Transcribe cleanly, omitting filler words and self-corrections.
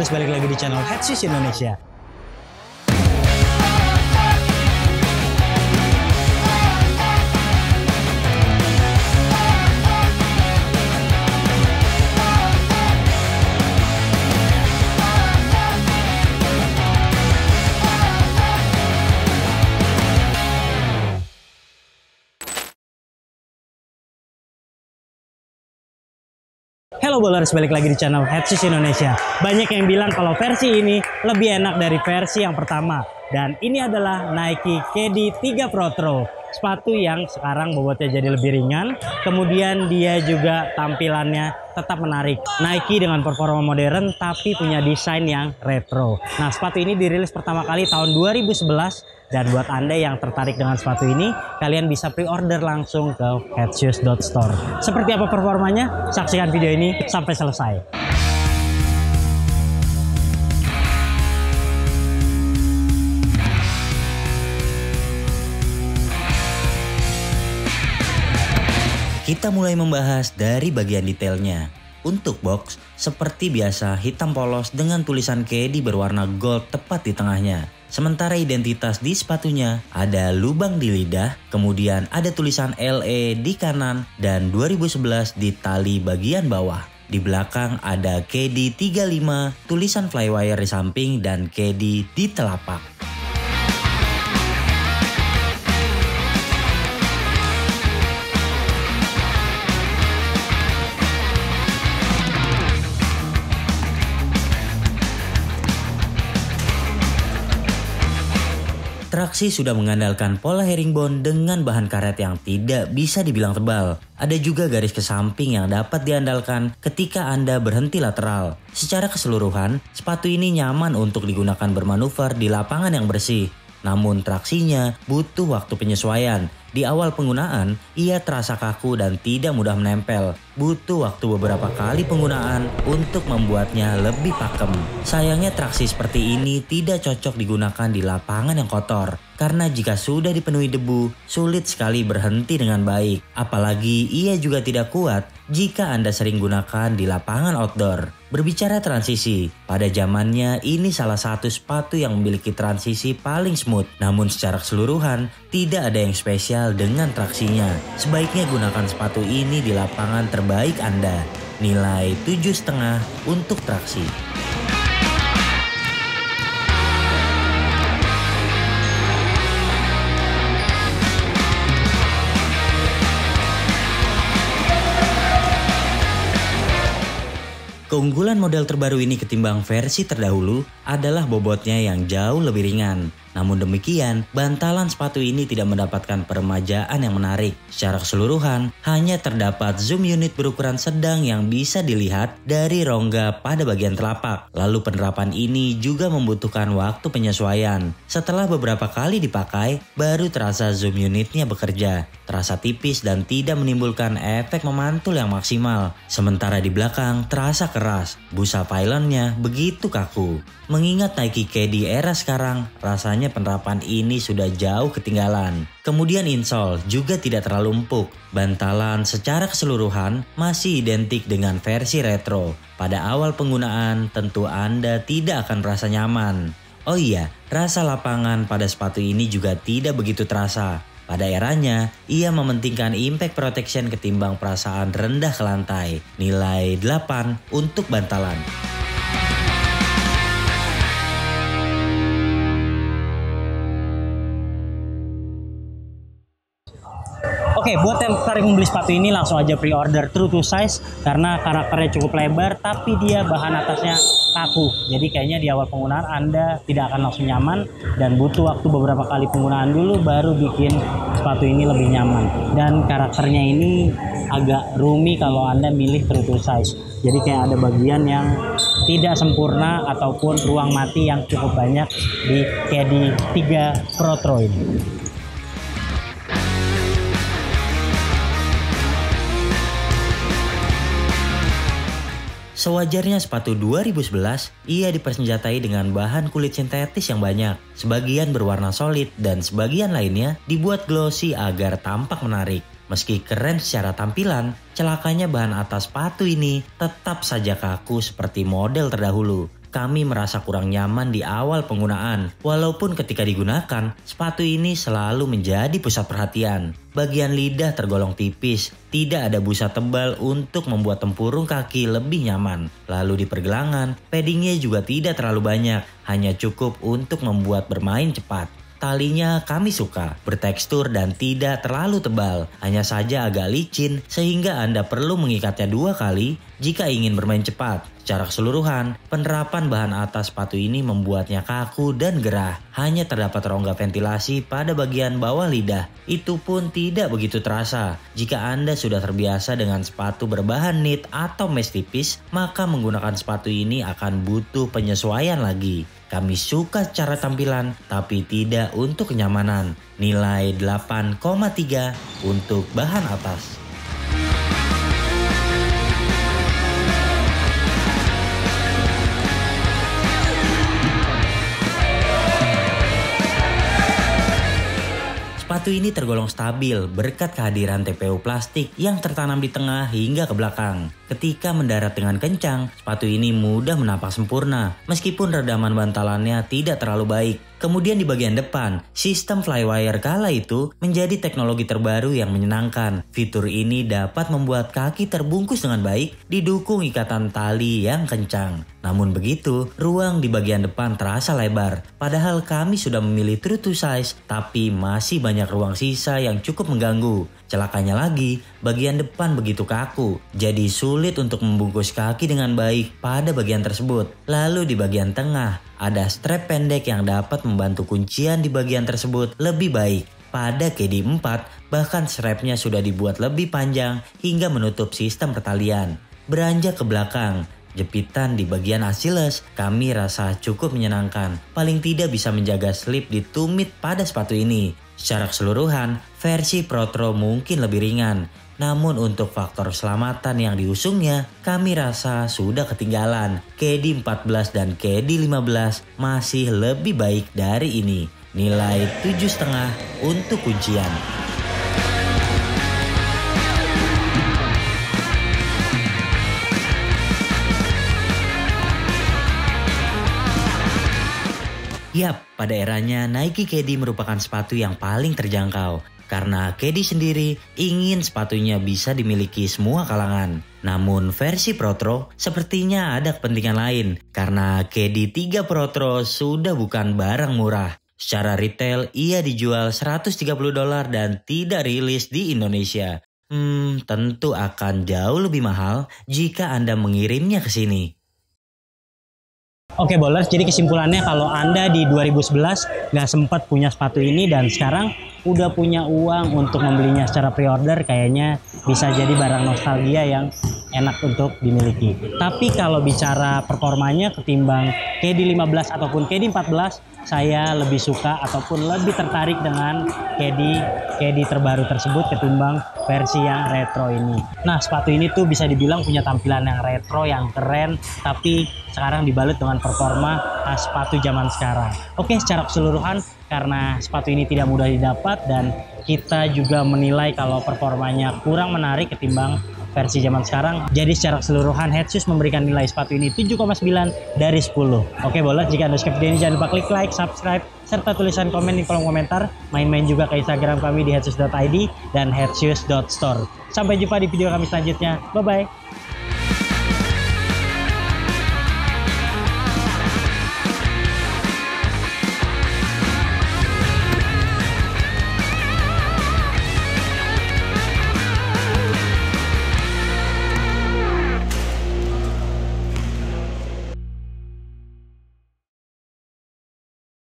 Bowlers, balik lagi di channel Head Shoes Indonesia. Halo Bowlers, balik lagi di channel Head Shoes Indonesia. Banyak yang bilang kalau versi ini lebih enak dari versi yang pertama. Dan ini adalah Nike KD 3 Pro Throw. Sepatu yang sekarang bobotnya jadi lebih ringan. Kemudian dia juga tampilannya tetap menarik. Nike dengan performa modern tapi punya desain yang retro. Nah, sepatu ini dirilis pertama kali tahun 2011. Dan buat Anda yang tertarik dengan sepatu ini, kalian bisa pre-order langsung ke headshoes.store. Seperti apa performanya? Saksikan video ini sampai selesai. Kita mulai membahas dari bagian detailnya. Untuk box, seperti biasa hitam polos dengan tulisan KD berwarna gold tepat di tengahnya. Sementara identitas di sepatunya ada lubang di lidah, kemudian ada tulisan LE di kanan dan 2011 di tali bagian bawah. Di belakang ada KD 35, tulisan Flywire di samping dan KD di telapak. Traksi sudah mengandalkan pola herringbone dengan bahan karet yang tidak bisa dibilang tebal. Ada juga garis ke samping yang dapat diandalkan ketika Anda berhenti lateral. Secara keseluruhan, sepatu ini nyaman untuk digunakan bermanuver di lapangan yang bersih. Namun traksinya butuh waktu penyesuaian. Di awal penggunaan, ia terasa kaku dan tidak mudah menempel. Butuh waktu beberapa kali penggunaan untuk membuatnya lebih pakem. Sayangnya traksi seperti ini tidak cocok digunakan di lapangan yang kotor. Karena jika sudah dipenuhi debu, sulit sekali berhenti dengan baik. Apalagi ia juga tidak kuat jika Anda sering gunakan di lapangan outdoor. Berbicara transisi, pada zamannya ini salah satu sepatu yang memiliki transisi paling smooth. Namun secara keseluruhan, tidak ada yang spesial dengan traksinya. Sebaiknya gunakan sepatu ini di lapangan terbaik Anda. Nilai 7,5 untuk traksi. Keunggulan model terbaru ini ketimbang versi terdahulu adalah bobotnya yang jauh lebih ringan. Namun demikian, bantalan sepatu ini tidak mendapatkan peremajaan yang menarik. Secara keseluruhan, hanya terdapat zoom unit berukuran sedang yang bisa dilihat dari rongga pada bagian telapak. Lalu penerapan ini juga membutuhkan waktu penyesuaian. Setelah beberapa kali dipakai, baru terasa zoom unitnya bekerja. Terasa tipis dan tidak menimbulkan efek memantul yang maksimal. Sementara di belakang terasa keras. Busa pylonnya begitu kaku. Mengingat Nike KD era sekarang, rasanya penerapan ini sudah jauh ketinggalan. Kemudian insole juga tidak terlalu empuk. Bantalan secara keseluruhan masih identik dengan versi retro. Pada awal penggunaan tentu Anda tidak akan merasa nyaman. Oh iya, rasa lapangan pada sepatu ini juga tidak begitu terasa. Pada eranya, ia mementingkan impact protection ketimbang perasaan rendah ke lantai. Nilai 8 untuk bantalan. Oke, buat yang tertarik membeli sepatu ini langsung aja pre-order true to size karena karakternya cukup lebar tapi dia bahan atasnya kaku. Jadi kayaknya di awal penggunaan Anda tidak akan langsung nyaman dan butuh waktu beberapa kali penggunaan dulu baru bikin sepatu ini lebih nyaman. Dan karakternya ini agak roomy kalau Anda milih true to size. Jadi kayak ada bagian yang tidak sempurna ataupun ruang mati yang cukup banyak di KD 3 Pro Throw ini. Sewajarnya sepatu 2011, ia dipersenjatai dengan bahan kulit sintetis yang banyak. Sebagian berwarna solid dan sebagian lainnya dibuat glossy agar tampak menarik. Meski keren secara tampilan, celakanya bahan atas sepatu ini tetap saja kaku seperti model terdahulu. kami merasa kurang nyaman di awal penggunaan. Walaupun ketika digunakan, sepatu ini selalu menjadi pusat perhatian. Bagian lidah tergolong tipis, tidak ada busa tebal untuk membuat tempurung kaki lebih nyaman. Lalu di pergelangan, paddingnya juga tidak terlalu banyak, hanya cukup untuk membuat bermain cepat. Talinya kami suka, bertekstur dan tidak terlalu tebal, hanya saja agak licin sehingga Anda perlu mengikatnya 2 kali jika ingin bermain cepat. Secara keseluruhan, penerapan bahan atas sepatu ini membuatnya kaku dan gerah. Hanya terdapat rongga ventilasi pada bagian bawah lidah. Itu pun tidak begitu terasa. Jika Anda sudah terbiasa dengan sepatu berbahan knit atau mesh tipis, maka menggunakan sepatu ini akan butuh penyesuaian lagi. Kami suka secara tampilan, tapi tidak untuk kenyamanan. Nilai 8,3 untuk bahan atas. Sepatu ini tergolong stabil berkat kehadiran TPU plastik yang tertanam di tengah hingga ke belakang. Ketika mendarat dengan kencang, sepatu ini mudah menapak sempurna meskipun redaman bantalannya tidak terlalu baik. Kemudian di bagian depan, sistem flywire kala itu menjadi teknologi terbaru yang menyenangkan. Fitur ini dapat membuat kaki terbungkus dengan baik didukung ikatan tali yang kencang. Namun begitu, ruang di bagian depan terasa lebar. Padahal kami sudah memilih true to size, tapi masih banyak ruang sisa yang cukup mengganggu. Celakanya lagi, bagian depan begitu kaku, jadi sulit untuk membungkus kaki dengan baik pada bagian tersebut. Lalu di bagian tengah, ada strap pendek yang dapat membantu kuncian di bagian tersebut lebih baik. Pada KD4, bahkan strapnya sudah dibuat lebih panjang hingga menutup sistem pertalian. Beranjak ke belakang, jepitan di bagian Achilles kami rasa cukup menyenangkan. Paling tidak bisa menjaga slip di tumit pada sepatu ini. Secara keseluruhan, versi Protro mungkin lebih ringan. Namun untuk faktor keselamatan yang diusungnya, kami rasa sudah ketinggalan. KD14 dan KD15 masih lebih baik dari ini. Nilai 7,5 untuk kuncian. Yap, pada eranya Nike KD merupakan sepatu yang paling terjangkau. Karena KD sendiri ingin sepatunya bisa dimiliki semua kalangan. Namun versi Protro sepertinya ada kepentingan lain. Karena KD3 Protro sudah bukan barang murah. Secara retail ia dijual $130 dan tidak rilis di Indonesia. Tentu akan jauh lebih mahal jika Anda mengirimnya ke sini. Oke bowlers, jadi kesimpulannya kalau Anda di 2011 nggak sempat punya sepatu ini dan sekarang udah punya uang untuk membelinya secara pre-order, kayaknya bisa jadi barang nostalgia yang enak untuk dimiliki. Tapi kalau bicara performanya ketimbang KD15 ataupun KD14, saya lebih suka ataupun lebih tertarik dengan KD terbaru tersebut ketimbang versi yang retro ini. Nah, sepatu ini tuh bisa dibilang punya tampilan yang retro, yang keren, tapi sekarang dibalut dengan performa khas sepatu zaman sekarang. Oke, secara keseluruhan karena sepatu ini tidak mudah didapat dan kita juga menilai kalau performanya kurang menarik ketimbang versi zaman sekarang. Jadi secara keseluruhan Headshoes memberikan nilai sepatu ini 7,9 dari 10. Oke bowlers, jika Anda suka video ini jangan lupa klik like, subscribe, serta tulisan komen di kolom komentar. Main-main juga ke Instagram kami di headshoes.id dan headshoes.store. Sampai jumpa di video kami selanjutnya. Bye-bye.